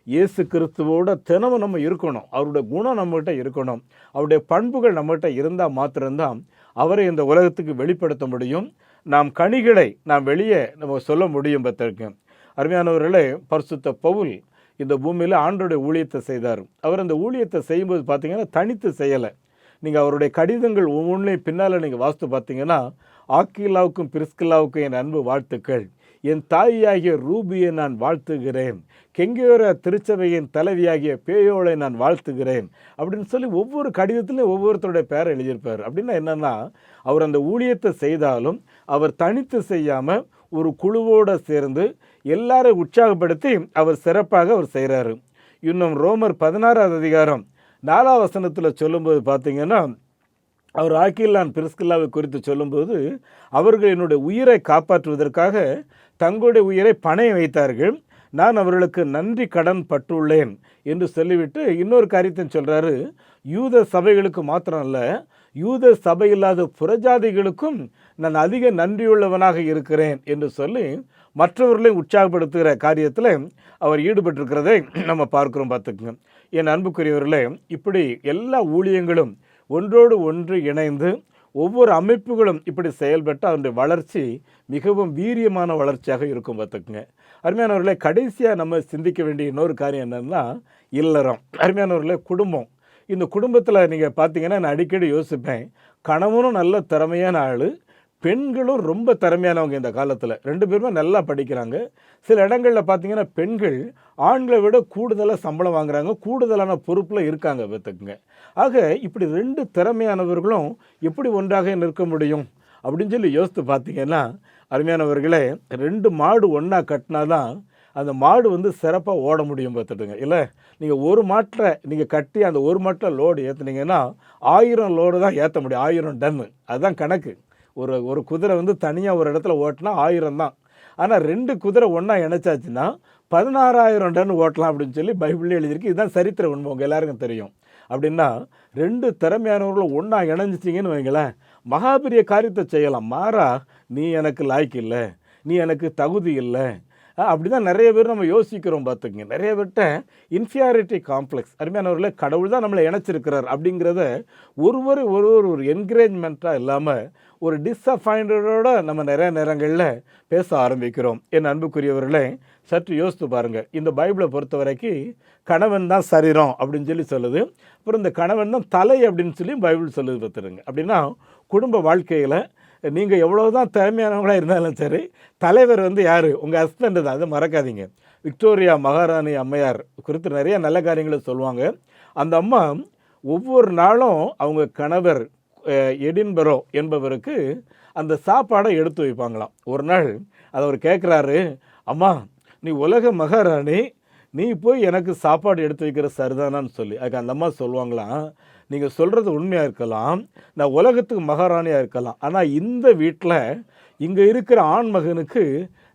இயேசு கிறிஸ்துவோட தினமும் நம்ம இருக்கணும், அவருடைய குணம் நம்மகிட்ட இருக்கணும், அவருடைய பண்புகள் நம்மகிட்ட இருந்தால் மாத்திரம்தான் அவரை இந்த உலகத்துக்கு வெளிப்படுத்த முடியும். நாம் கனிகளை நாம் வெளியே நம்ம சொல்ல முடியும். பத்திருக்கு அருமையானவர்களே, பரிசுத்த பவுல் இந்த பூமியில் ஆண்டோடைய ஊழியத்தை செய்தார். அவர் அந்த ஊழியத்தை செய்யும்போது பார்த்தீங்கன்னா தனித்து செய்யலை. நீங்கள் அவருடைய கடிதங்கள் ஒவ்வொன்றையும் பின்னால் நீங்கள் வாசித்து பார்த்தீங்கன்னா, ஆக்கிலாவுக்கும் பிரிஸ்கில்லாவுக்கும் என் அன்பு வாழ்த்துக்கள், என் தாயாகிய ரூபியை நான் வாழ்த்துகிறேன், கெங்கேயோர திருச்சபையின் தலைவியாகிய பேயோளை நான் வாழ்த்துகிறேன் அப்படின்னு சொல்லி ஒவ்வொரு கடிதத்திலையும் ஒவ்வொருத்தருடைய பேரை எழுதியிருப்பார். அப்படின்னா என்னென்னா, அவர் அந்த ஊழியத்தை செய்தாலும் அவர் தனித்து செய்யாமல் ஒரு குழுவோடு சேர்ந்து எல்லாரையும் உற்சாகப்படுத்தி அவர் சிறப்பாக அவர் செய்கிறாரு. இன்னும் ரோமர் 16வது அதிகாரம் 4வது வசனத்தில் சொல்லும்போது பார்த்தீங்கன்னா, அவர் ஆக்கில்லான் பிரிஸ்கில்லாவை குறித்து சொல்லும்போது, அவர்கள் என்னுடைய உயிரை காப்பாற்றுவதற்காக தங்களுடைய உயிரை பணைய வைத்தார்கள், நான் அவர்களுக்கு நன்றி கடன் பட்டுள்ளேன் என்று சொல்லிவிட்டு இன்னொரு காரியத்தை சொல்கிறாரு. யூத சபைகளுக்கு மாத்திரம் அல்ல, யூத சபை இல்லாத புறஜாதிகளுக்கும் நான் அதிக நன்றியுள்ளவனாக இருக்கிறேன் என்று சொல்லி மற்றவர்களையும் உற்சாகப்படுத்துகிற காரியத்தில் அவர் ஈடுபட்டிருக்கிறதை நம்ம பார்க்குறோம். பார்த்துக்குங்க என் அன்புக்குரியவர்களே, இப்படி எல்லா ஊழியங்களும் ஒன்றோடு ஒன்று இணைந்து ஒவ்வொரு அமைப்புகளும் இப்படி செயல்பட்டு அதனுடைய வளர்ச்சி மிகவும் வீரியமான வளர்ச்சியாக இருக்கும். பார்த்துக்குங்க அருமையானவர்களே, கடைசியாக நம்ம சிந்திக்க வேண்டிய இன்னொரு காரியம் என்னென்னா இல்லறம். அருமையானவர்களே, குடும்பம். இந்த குடும்பத்தில் நீங்கள் பார்த்தீங்கன்னா நான் அடிக்கடி யோசிப்பேன், கணவனும் நல்ல திறமையான ஆள், பெண்களும் ரொம்ப திறமையானவங்க. இந்த காலத்தில் 2 பேருமே நல்லா படிக்கிறாங்க. சில இடங்களில் பார்த்தீங்கன்னா பெண்கள் ஆண்களை விட கூடுதலாக சம்பளம் வாங்குறாங்க, கூடுதலான பொறுப்பில் இருக்காங்க. பார்த்துக்குங்க. ஆக இப்படி 2 திறமையானவர்களும் எப்படி ஒன்றாக நிற்க முடியும் அப்படின்னு சொல்லி யோசித்து பார்த்தீங்கன்னா, அருமையானவர்களே, 2 மாடு ஒன்றா கட்டினா தான் அந்த மாடு சிறப்பாக ஓட முடியும். பார்த்துட்டுங்க. இல்லை, நீங்கள் ஒரு மாட்டில் நீங்கள் கட்டி அந்த ஒரு மாட்டில் லோடு ஏற்றுனீங்கன்னா 1000 லோடு தான் ஏற்ற முடியும், 1000 டன்னு. அதுதான் கணக்கு. ஒரு குதிரை தனியாக ஒரு இடத்துல ஓட்டினா 1000 தான். ஆனால் 2 குதிரை ஒன்றா இணைச்சாச்சுன்னா 16,000 டன் ஓட்டலாம் அப்படின்னு சொல்லி பைபிள்லேயே எழுதியிருக்கு. இதுதான் சரித்திர உண்மை, உங்கள் எல்லாருக்கும் தெரியும். அப்படின்னா 2 திறமையானவர்களும் ஒன்றா இணைஞ்சிட்டிங்கன்னு வைங்களேன், மகாபெரிய காரியத்தை செய்யலாம். மாறா நீ எனக்கு லாய்க்கு இல்லை, நீ எனக்கு தகுதி இல்லை, அப்படி தான் நிறைய பேர் நம்ம யோசிக்கிறோம். பார்த்துக்குங்க, நிறைய பேர்கிட்ட இன்ஃபியாரிட்டி காம்ப்ளெக்ஸ். அருமையானவர்களே, கடவுள் தான் நம்மளை இணைச்சிருக்கிறார் அப்படிங்கிறத ஒரு என்கரேஜ்மெண்ட்டாக இல்லாமல் ஒரு டிஸப்பாயிண்டடோட நம்ம நிறைய நேரங்களில் பேச ஆரம்பிக்கிறோம். என் அன்புக்குரியவர்களே, சற்று யோசித்து பாருங்கள். இந்த பைபிளை பொறுத்த வரைக்கும் கணவன் தான் சரீரம் அப்படின்னு சொல்லுது. அப்புறம் இந்த கணவன் தான் தலை அப்படின்னு சொல்லி பைபிள் சொல்லுது. பார்த்துருங்க, அப்படின்னா குடும்ப வாழ்க்கையில் நீங்கள் எவ்வளோ தான் திறமையானவங்களாக இருந்தாலும் சரி, தலைவர் யார்? உங்கள் ஹஸ்பண்டு தான். அதை மறக்காதீங்க. விக்டோரியா மகாராணி அம்மையார் குறித்து நிறைய நல்ல காரியங்களை சொல்லுவாங்க. அந்த அம்மா ஒவ்வொரு நாளும் அவங்க கணவர் எடின்பரோ என்பவருக்கு அந்த சாப்பாடை எடுத்து வைப்பாங்களாம். ஒரு நாள் அதை அவர் கேட்குறாரு, அம்மா நீ உலக மகாராணி, நீ போய் எனக்கு சாப்பாடு எடுத்து வைக்கிற சரிதானான்னு சொல்லி. அதுக்கு அந்த அம்மா சொல்லுவாங்களாம், நீங்கள் சொல்கிறது உண்மையாக இருக்கலாம், நான் உலகத்துக்கு மகாராணியாக இருக்கலாம், ஆனால் இந்த வீட்டில் இங்கே இருக்கிற ஆண் மகனுக்கு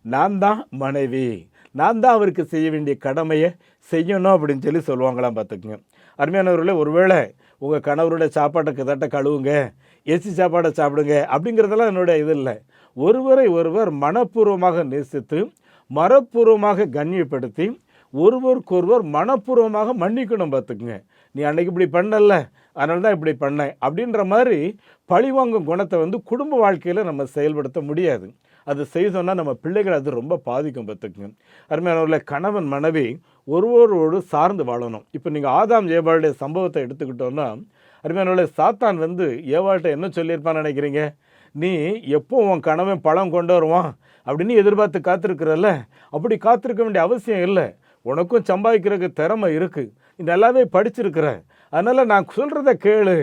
நான் தான் மனைவி, நான் தான் அவருக்கு செய்ய வேண்டிய கடமையை செய்யணும் அப்படின்னு சொல்லி சொல்லுவாங்களாம். பார்த்துக்குங்க அருமையானவர்களே, ஒருவேளை உங்கள் கணவருடைய சாப்பாட்டுக்கு தட்டை கழுவுங்க, எச்சி சாப்பாடை சாப்பிடுங்க அப்படிங்கிறதெல்லாம் என்னுடைய இது இல்லை. ஒருவரை ஒருவர் மனப்பூர்வமாக நேசித்து மனப்பூர்வமாக கண்ணியப்படுத்தி ஒருவருக்கொருவர் மனப்பூர்வமாக மன்னிக்கணும். பார்த்துக்குங்க, நீ அன்னைக்கு இப்படி பண்ணல, அதனால தான் இப்படி பண்ணேன் அப்படின்ற மாதிரி பழிவாங்கும் குணத்தை குடும்ப வாழ்க்கையில் நம்ம செயல்படுத்த முடியாது. அது செய்தோன்னா நம்ம பிள்ளைகள் அது ரொம்ப பாதிக்கும். பார்த்துக்குங்க அருமையானவர்களே, கணவன் மனைவி ஒருவரோடு சார்ந்து வாழணும். இப்போ நீங்கள் ஆதாம் ஏவாளுடைய சம்பவத்தை எடுத்துக்கிட்டோன்னா, அருமையானவர்களே, சாத்தான் ஏவாள்கிட்ட என்ன சொல்லியிருப்பான்னு நினைக்கிறீங்க? நீ எப்போ உன் கணவன் பழம் கொண்டு வருவான் அப்படின்னு எதிர்பார்த்து காத்திருக்கிறல்ல, அப்படி காத்திருக்க வேண்டிய அவசியம் இல்லை. உனக்கும் சம்பாதிக்கிறதுக்கு திறமை இருக்குது, நீ நல்லாவே படிச்சிருக்கிற, அதனால் நான் சொல்கிறத கேளு,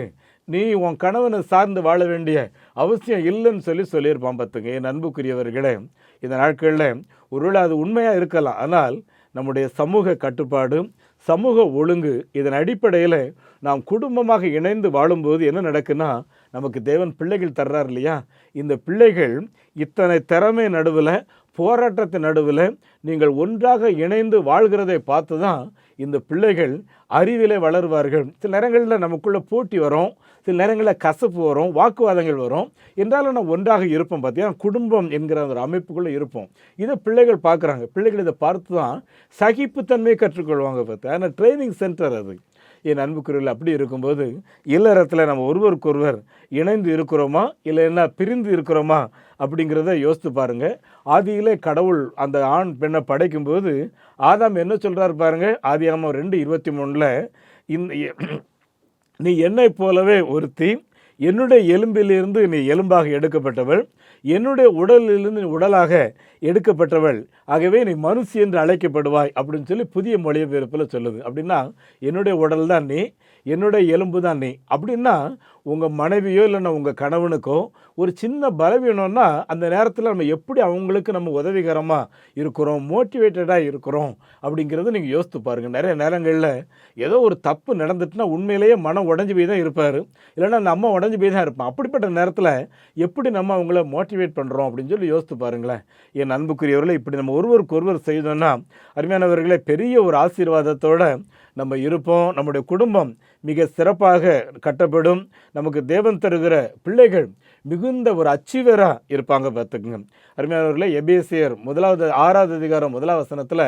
நீ உன் கணவனை சார்ந்து வாழ வேண்டிய அவசியம் இல்லைன்னு சொல்லியிருப்பான். பார்த்துங்க என் அன்புக்குரியவர்களே, இந்த நாட்களில் ஒருவேளை அது உண்மையாக இருக்கலாம், ஆனால் நம்முடைய சமூக கட்டுப்பாடு, சமூக ஒழுங்கு, இதன் அடிப்படையில் நாம் குடும்பமாக இணைந்து வாழும்போது என்ன நடக்குன்னா, நமக்கு தேவன் பிள்ளைகள் தர்றார் இல்லையா, இந்த பிள்ளைகள் இத்தனை திறமை நடுவில், போராட்டத்தின் நடுவில் நீங்கள் ஒன்றாக இணைந்து வாழ்கிறதை பார்த்து தான் இந்த பிள்ளைகள் அறிவிலே வளருவார்கள். சில நேரங்களில் நமக்குள்ளே போட்டி வரும், சில நேரங்களில் கசப்பு வரும், வாக்குவாதங்கள் வரும், என்றாலும் நம்ம ஒன்றாக இருப்போம். பார்த்தீங்கன்னா குடும்பம் என்கிற ஒரு அமைப்புக்குள்ளே இருப்போம். இதை பிள்ளைகள் பார்க்குறாங்க. பிள்ளைகள் இதை பார்த்து தான் சகிப்புத்தன்மையை கற்றுக்கொள்வாங்க. பார்த்து ஆனால் ட்ரைனிங் சென்டர் அது. என் அன்புக்குரியவர்கள், அப்படி இருக்கும்போது இல்லறத்தில் நம்ம ஒருவருக்கொருவர் இணைந்து இருக்கிறோமா இல்லைன்னா பிரிந்து இருக்கிறோமா அப்படிங்கிறத யோசித்து பாருங்கள். ஆதியிலே கடவுள் அந்த ஆண் பெண்ணை படைக்கும்போது ஆதாம் என்ன சொல்கிறார் பாருங்கள். ஆதியாகமம் 2:23 நீ என்னை போலவே ஒருத்தி, என்னுடைய எலும்பிலிருந்து நீ எலும்பாக எடுக்கப்பட்டவள், என்னுடைய உடலிலிருந்து நீ உடலாக எடுக்கப்பட்டவள், ஆகவே நீ மனுஷி என்று அழைக்கப்படுவாய் அப்படின்னு சொல்லி புதிய மொழிபெயர்ப்பில் சொல்லுது. அப்படின்னா என்னுடைய உடல் தான் நீ, என்னுடைய எலும்பு தான் நீ. அப்படின்னா உங்கள் மனைவியோ இல்லைன்னா உங்கள் கணவனுக்கோ ஒரு சின்ன பலவீனம்னா அந்த நேரத்தில் நம்ம எப்படி அவங்களுக்கு நம்ம உதவிகரமாக இருக்கிறோம், மோட்டிவேட்டடாக இருக்கிறோம் அப்படிங்கிறத நீங்கள் யோசித்து பாருங்கள். நிறைய நேரங்களில் ஏதோ ஒரு தப்பு நடந்துட்டுனா உண்மையிலேயே மனம் உடஞ்சி போய் தான் இருப்பார், இல்லைன்னா நம்ம உடஞ்சி போய் தான் இருப்போம். அப்படிப்பட்ட நேரத்தில் எப்படி நம்ம அவங்கள மோட்டிவேட் பண்ணுறோம் அப்படின்னு சொல்லி யோசித்து பாருங்களேன். என் அன்புக்குரியவர்களை, இப்படி நம்ம ஒருவருக்கு ஒருவர் செய்தோன்னா அருமையானவர்களே, பெரிய ஒரு ஆசீர்வாதத்தோடு நம்ம இருப்போம். நம்முடைய குடும்பம் மிக சிறப்பாக கட்டப்படும். நமக்கு தேவன் தருகிற பிள்ளைகள் மிகுந்த ஒரு அச்சீவராக இருப்பாங்க. பார்த்துக்குங்க அருமையானவர்களே, எபேசியர் 6வது அதிகாரம் 1வது வசனத்தில்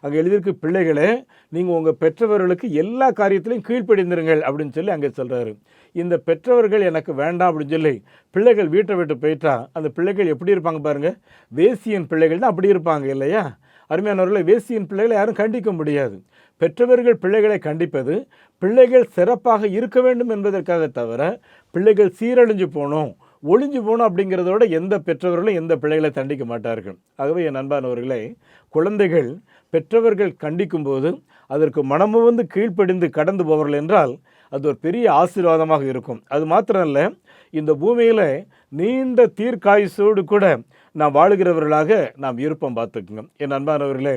அங்கே எழுதியிருக்கு, பிள்ளைகளே நீங்கள் உங்கள் பெற்றவர்களுக்கு எல்லா காரியத்திலையும் கீழ்ப்படிந்திருங்கள் அப்படின்னு சொல்லி அங்கே சொல்கிறாரு. இந்த பெற்றவர்கள் எனக்கு வேண்டாம் அப்படின்னு சொல்லி பிள்ளைகள் வீட்டை விட்டு போயிட்டா அந்த பிள்ளைகள் எப்படி இருப்பாங்க பாருங்கள். வேசியின் பிள்ளைகள் தான் அப்படி இருப்பாங்க இல்லையா? அருமையானவர்களை, வேசியின் பிள்ளைகளை யாரும் கண்டிக்க முடியாது. பெற்றவர்கள் பிள்ளைகளை கண்டிப்பது பிள்ளைகள் சிறப்பாக இருக்க வேண்டும் என்பதற்காக தவிர பிள்ளைகள் சீரழிஞ்சு போகணும், ஒளிஞ்சு போகணும் அப்படிங்கிறதோட எந்த பெற்றவர்களும் எந்த பிள்ளைகளை தண்டிக்க மாட்டார்கள். ஆகவே என் அன்பானவர்களே, குழந்தைகள் பெற்றவர்கள் கண்டிக்கும் போது அதற்கு மனமுவந்து கீழ்ப்படிந்து கடந்து போவார்கள் என்றால் அது ஒரு பெரிய ஆசீர்வாதமாக இருக்கும். அது மாத்திரம் இல்லை, இந்த பூமியில் நீண்ட தீர்க்காயுசோடு கூட நாம் வாழுகிறவர்களாக நாம் இருப்போம். பார்த்துக்குங்க என் அன்பானவர்களே,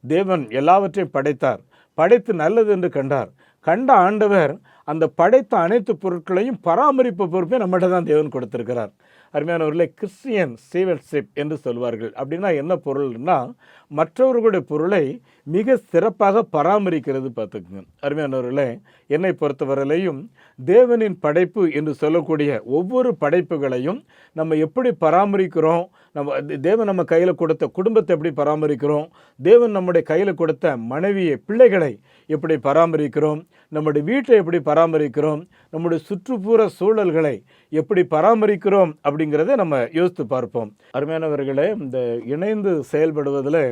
தேவன் எல்லாவற்றையும் படைத்தார், படைத்து நல்லது என்று கண்டார். கண்ட ஆண்டவர் அந்த படைத்த அனைத்து பொருட்களையும் பராமரிப்பு பொறுப்பை நம்மகிட்ட தான் தேவன் கொடுத்திருக்கிறார். அருமையானவர்களே, கிறிஸ்டியன் ஸ்டீவர்ட்ஷிப் என்று சொல்வார்கள். அப்படின்னா என்ன பொருள்னா, மற்றவர்களுடைய பொருளை மிக சிறப்பாக பராமரிக்கிறது. பார்த்துக்குங்க அருமையானவர்களே, என்னை பொறுத்தவரையிலையும் தேவனின் படைப்பு என்று சொல்லக்கூடிய ஒவ்வொரு படைப்புகளையும் நம்ம எப்படி பராமரிக்கிறோம், தேவன் நம்ம கையில் கொடுத்த குடும்பத்தை எப்படி பராமரிக்கிறோம், தேவன் நம்முடைய கையில் கொடுத்த மனைவியை பிள்ளைகளை எப்படி பராமரிக்கிறோம், நம்முடைய வீட்டை எப்படி பராமரிக்கிறோம், நம்முடைய சுற்றுப்புற சூழல்களை எப்படி பராமரிக்கிறோம் அப்படிங்கிறத நம்ம யோசித்து பார்ப்போம். அருமையானவர்களே, இந்த இணைந்து செயல்படுவதில்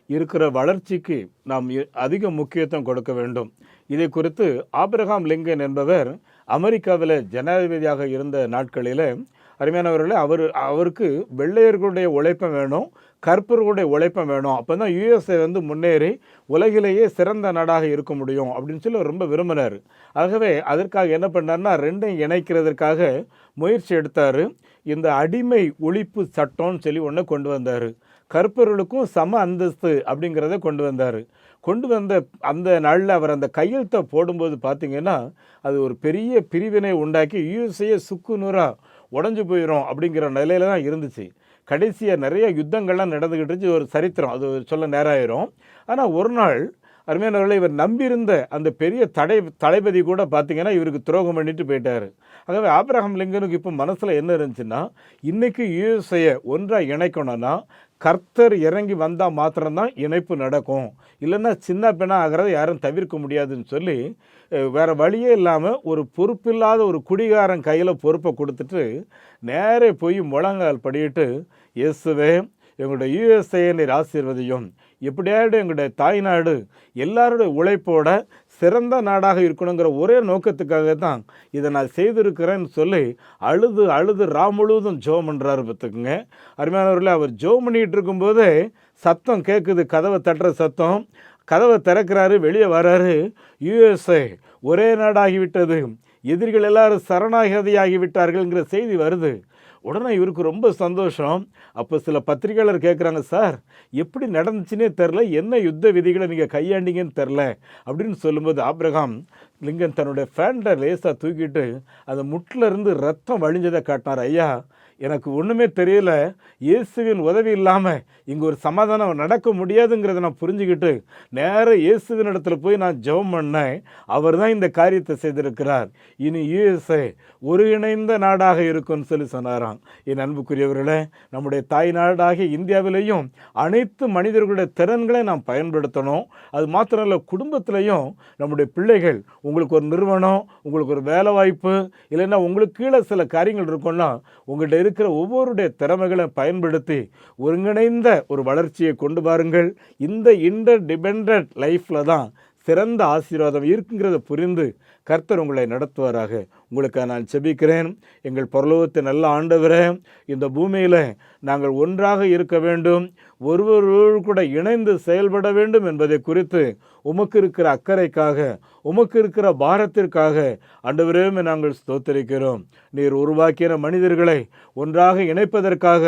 இருக்கிற வளர்ச்சிக்கு நாம் அதிக முக்கியத்துவம் கொடுக்க வேண்டும். இதை குறித்து ஆபிரகாம் லிங்கன் என்பவர் அமெரிக்காவில் ஜனாதிபதியாக இருந்த நாட்களில் அருமையானவர்களே, அவருக்கு வெள்ளையர்களுடைய உழைப்பம் வேணும், கற்பர்களுடைய உழைப்பம் வேணும். அப்போ தான் யுஎஸ்ஏ முன்னேறி உலகிலேயே சிறந்த நாடாக இருக்க முடியும் அப்படின்னு சொல்லி ரொம்ப விரும்பினார். ஆகவே அதற்காக என்ன பண்ணார்னா, ரெண்டையும் இணைக்கிறதுக்காக முயற்சி எடுத்தார். இந்த அடிமை ஒழிப்பு சட்டம்னு சொல்லி ஒன்று கொண்டு வந்தார். கற்பர்களுக்கும் சம அந்தஸ்து அப்படிங்கிறத கொண்டு வந்தார். கொண்டு வந்த அந்த நாளில் அவர் அந்த கையெழுத்தை போடும்போது பார்த்திங்கன்னா, அது ஒரு பெரிய பிரிவினை உண்டாக்கி யுஎஸ்ஏ சுக்குநூறாக உடஞ்சி போயிடும் அப்படிங்கிற நிலையில தான் இருந்துச்சு. கடைசியாக நிறைய யுத்தங்கள்லாம் நடந்துக்கிட்டு இருந்துச்சு. ஒரு சரித்திரம், அது சொல்ல நேரம் ஆயிரும். ஆனால் ஒரு நாள் அருமையானவர்களை, இவர் நம்பியிருந்த அந்த பெரிய தளபதி கூட பார்த்திங்கன்னா இவருக்கு துரோகம் பண்ணிட்டு போயிட்டார். ஆகவே ஆபிரகாம் லிங்கனுக்கு இப்போ மனசில் என்ன இருந்துச்சுன்னா, இன்றைக்கி யுஎஸ்ஏ ஒன்றாக இணைக்கணும்னா கர்த்தர் இறங்கி வந்தால் மாத்திரம்தான் இணைப்பு நடக்கும், இல்லைன்னா சின்ன பெண்ணாக ஆகிறத யாரும் தவிர்க்க முடியாதுன்னு சொல்லி வேறு வழியே இல்லாமல் ஒரு பொறுப்பில்லாத ஒரு குடிகாரன் கையில் பொறுப்பை கொடுத்துட்டு நேரே போய் முழங்கால் படியிட்டு, இயேசுவே எங்களுடைய யுஎஸ்ஏ நீர் ஆசீர்வதியும், எப்படியாவது எங்களுடைய தாய்நாடு எல்லாருடைய உழைப்போட சிறந்த நாடாக இருக்கணுங்கிற ஒரே நோக்கத்துக்காக தான் இதை நான் செய்திருக்கிறேன்னு சொல்லி அழுது அழுது முழுவதும் ஜெபம் பண்ணுறாரு. பார்த்துக்குங்க அருமையானவர்களே, அவர் ஜெபம் பண்ணிகிட்டு இருக்கும்போதே சத்தம் கேட்குது, கதவை தட்டுற சத்தம். கதவை திறக்கிறாரு, வெளியே வராரு. யுஎஸ்ஏ ஒரே நாடாகிவிட்டது, எதிரிகள் எல்லாரும் சரணாகதியாகிவிட்டார்கள்ங்கிற செய்தி வருது. உடனே இவருக்கு ரொம்ப சந்தோஷம். அப்போ சில பத்திரிகையாளர் கேட்குறாங்க, சார் எப்படி நடந்துச்சுன்னே தெரில, என்ன யுத்த விதிகளை நீங்கள் கையாண்டிங்கன்னு தெரில அப்படின்னு சொல்லும்போது ஆபிரகாம் லிங்கன் தன்னுடைய ஃபேண்டை லேசாக தூக்கிட்டு அந்த முட்டிலிருந்து ரத்தம் வழிஞ்சதை காட்டினார். ஐயா, எனக்கு ஒன்றுமே தெரியல, இயேசுவின் உதவி இல்லாமல் இங்கே ஒரு சமாதானம் நடக்க முடியாதுங்கிறத நான் புரிஞ்சுக்கிட்டு நேராக இயேசுவின் இடத்துல போய் நான் ஜெபம் பண்ணேன். அவர் தான் இந்த காரியத்தை செய்திருக்கிறார். இனி யுஎஸ்ஏ ஒருங்கிணைந்த நாடாக இருக்கும்னு சொல்லி சொன்னாராம். என் அன்புக்குரியவர்களே, நம்முடைய தாய் நாடாகிய இந்தியாவிலேயும் அனைத்து மனிதர்களுடைய திறன்களை நாம் பயன்படுத்தணும். அது மாத்திரம் இல்லை, குடும்பத்திலையும் நம்முடைய பிள்ளைகள், உங்களுக்கு ஒரு நிறுவனம், உங்களுக்கு ஒரு வேலை வாய்ப்பு, இல்லைன்னா உங்களுக்கு கீழே சில காரியங்கள் இருக்கும்னா உங்கள்கிட்ட இருக்கிற ஒவ்வொருடைய திறமைகளை பயன்படுத்தி ஒருங்கிணைந்த ஒரு வளர்ச்சியை கொண்டு வாருங்கள். இந்த இன்டர் டிபெண்டன்ட் லைஃப்பில் தான் சிறந்த ஆசீர்வாதம் இருக்குங்கிறத புரிந்து கர்த்தர் உங்களை நடத்துவாராக. உங்களுக்கு நான் செபிக்கிறேன். எங்கள் பரலோகத்தின் நல்ல ஆண்டவரே, இந்த பூமியில் நாங்கள் ஒன்றாக இருக்க வேண்டும், ஒருவரோடு கூட இணைந்து செயல்பட வேண்டும் என்பதை குறித்து உமக்கு இருக்கிற அக்கறைக்காக, உமக்கு இருக்கிற பாரத்திற்காக ஆண்டவரே நாங்கள் ஸ்தோத்திரிக்கிறோம். நீர் உருவாக்கின மனிதர்களை ஒன்றாக இணைப்பதற்காக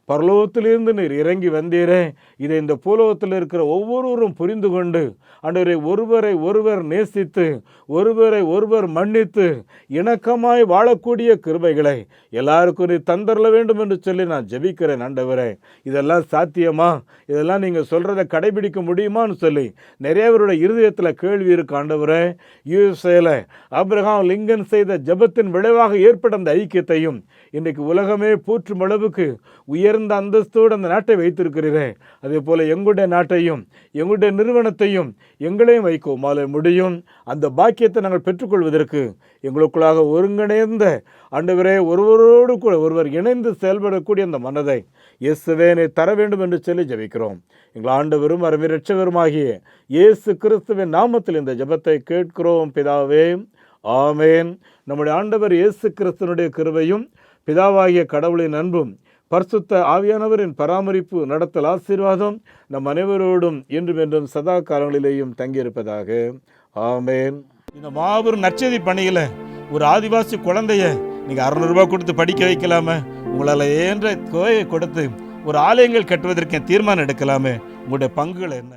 பரலோகத்திலிருந்து நீர் இறங்கி வந்தீரே. இதை இந்த பூலோகத்தில் இருக்கிற ஒவ்வொருவரும் புரிந்து கொண்டு ஆண்டவரை ஒருவரை ஒருவர் நேசித்து ஒருவரை ஒருவர் மன்னித்து இணக்கமாய் வாழக்கூடிய கிருபைகளை எல்லாருக்கும் நீ தந்தரல வேண்டும் என்று சொல்லி நான் ஜெபிக்கிறேன். ஆண்டவரே, இதெல்லாம் சாத்தியமா, இதெல்லாம் நீங்கள் சொல்கிறத கடைபிடிக்க முடியுமான்னு சொல்லி நிறைய பேருடைய இருதயத்தில் கேள்வி இருக்கு. ஆண்டவரே, யுஎஸ்ஏல ஆபிரகாம் லிங்கன் செய்த ஜெபத்தின் விளைவாக ஏற்பட்ட அந்த ஐக்கியத்தையும் இன்றைக்கு உலகமே போற்றும் அளவுக்கு உயர்ந்த அந்தஸ்தோடு அந்த நாட்டை வைத்திருக்கிறீரே, அதே போல் எங்களுடைய நாட்டையும் எங்களுடைய நிறுவனத்தையும் எங்களையும் வைக்கும் முடியும். அந்த பாக்கியத்தை நாங்கள் பெற்றுக்கொள்வதற்கு எங்களுக்குள்ளாக ஒருங்கிணைந்த ஆண்டவரே, ஒருவரோடு கூட ஒருவர் இணைந்து செயல்படக்கூடிய அந்த மனதை இயேசுவே தர வேண்டும் என்று சொல்லி ஜெபிக்கிறோம். எங்கள் ஆண்டவரும் அருமை இரட்சகருமாகிய இயேசு கிறிஸ்துவின் நாமத்தில் இந்த ஜெபத்தை கேட்கிறோம் பிதாவே, ஆமேன். நம்முடைய ஆண்டவர் இயேசு கிறிஸ்துவனுடைய கிருபையும் பிதாவாகிய கடவுளின் அன்பும் பரிசுத்த ஆவியானவரின் பராமரிப்பு நடத்தல் ஆசீர்வாதம் நம் அனைவரோடும் என்றும் என்றும் சதா காலங்களிலேயும் தங்கியிருப்பதாக, ஆமேன். இந்த மாபெரும் நற்செய்தி பணியில் ஒரு ஆதிவாசி குழந்தைய நீங்கள் 600 ரூபாய் கொடுத்து படிக்க வைக்கலாமே, உங்களால் ஏன்ற தொகையை கொடுத்து ஒரு ஆலயங்கள் கட்டுவதற்கு தீர்மானம் எடுக்கலாமே, உங்களுடைய பங்குகள் என்ன?